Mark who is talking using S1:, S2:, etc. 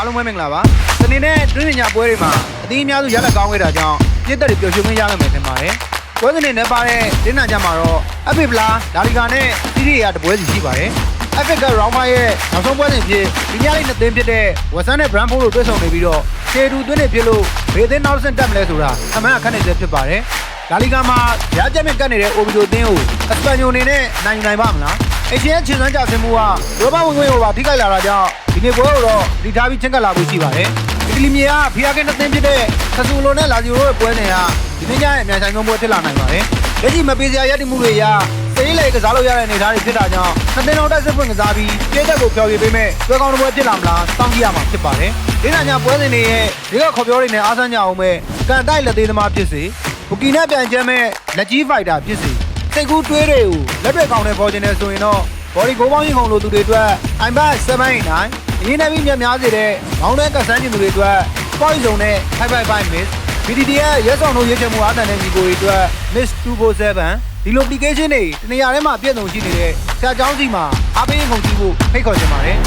S1: အားလုံးပဲမင်္ဂလာပါ။ဒီနေ့နဲ့တွင်းပညာပွဲတွေမှာအသင်းအများစုရလက်ကောင်းခဲ့တာကြောင့်ပြည့်သက်တွေပျော်ရွှင်ခွင့်ရနိုင်မယ်ထင်ပါတယ်။ပွဲစဉ်တွေနဲ့ပါတဲ့တင်းနာကြမှာတော့အဖစ်ဗလာဒါလီဂါနဲ့စီးရီးယားတပွဲစီရှိပါတယ်။အဖစ်ကရောင်းမရဲ့နောက်ဆုံးပွဲစဉ်ဖြစ်ဒီညလေးနှစ်သင်းဖြစ်တဲ့ဝက်ဆန်နဲ့ဘရန်ဖို့တို့တွေ့ဆုံနေပြီးတော့ခြေတူသွင်းနေဖြစ်လို့ဘေးသင်းနောက်ဆင့်တက်မလဲဆိုတာအမှန်အခက်နေစေဖြစ်ပါတယ်။ဒါလီဂါမှာရကြမြင့်ကတ်နေတဲ့အိုဘီဒိုအသင်းကိုအစပန်ညိုအနေနဲ့နိုင်နိုင်ပါမလား။အချင်းခြေစမ်းကြဆင်းမှုကရောဘဝင်ခွင့်ကိုပါထိခိုက်လာတာကြောင့်ဒီနေ့ပွဲကိုတော့ဒီထားပြီးချင်းကပ်လာဖို့ရှိပါတယ်။အီတလီမြေကဖီယာကနှစ်သင်းဖြစ်တဲ့ခဆူလိုနဲ့လာဇီယိုတို့ရဲ့ပွဲနယ်ကဒီနေ့ညရဲ့အမြန်ဆိုင်ဆုံးပွဲဖြစ်လာနိုင်ပါတယ်။လက်ရှိမပေးစရာရည်တည်မှုတွေရစေးလေကစားလို့ရတဲ့အနေအထားတွေဖြစ်တာကြောင့်နှစ်သင်းလုံးတက်စစ်ဖွင့်ကစားပြီးပြည့်တက်ကိုဖျော်ဖြေပေးမဲ့ပွဲကောင်းတစ်ပွဲဖြစ်လာမလားစောင့်ကြည့်ရမှာဖြစ်ပါတယ်။ဒီညပွဲစဉ်တွေရဲ့ဒီကခေါ်ပြောတွေနဲ့အားစမ်းကြအောင်ပဲကန်တိုက်လက်သေးသမားဖြစ်စေဘူကီနဲ့ပြန်ကျဲမဲ့လက်ကြီးဖိုက်တာဖြစ်စေစိတ်ကူးတွေးတွေကိုလက်တွေကောင်းတဲ့ပေါ်ကျင်နေဆိုရင်တော့ဘော်ဒီကိုပေါင်းရင်ကုန်လို့သူတွေအတွက် iPad 789အရင်နဲ့ပြီးမြတ်များစေတဲ့မောင်းတဲ့ကဆန်းကျင်သူတွေအတွက် point zone နဲ့ 555 miss BDD ရဲ့ရဲဆောင်တို့ရွေးချယ်မှုအားတန်တဲ့ညီကိုတွေအတွက် miss 247ဒီလို application တွေတနေရာထဲမှာပြည့်စုံရှိနေတဲ့ဆရာကျောင်းစီမှာအားပေးကုန်ကြည့်ဖို့ဖိတ်ခေါ်ချင်ပါတယ်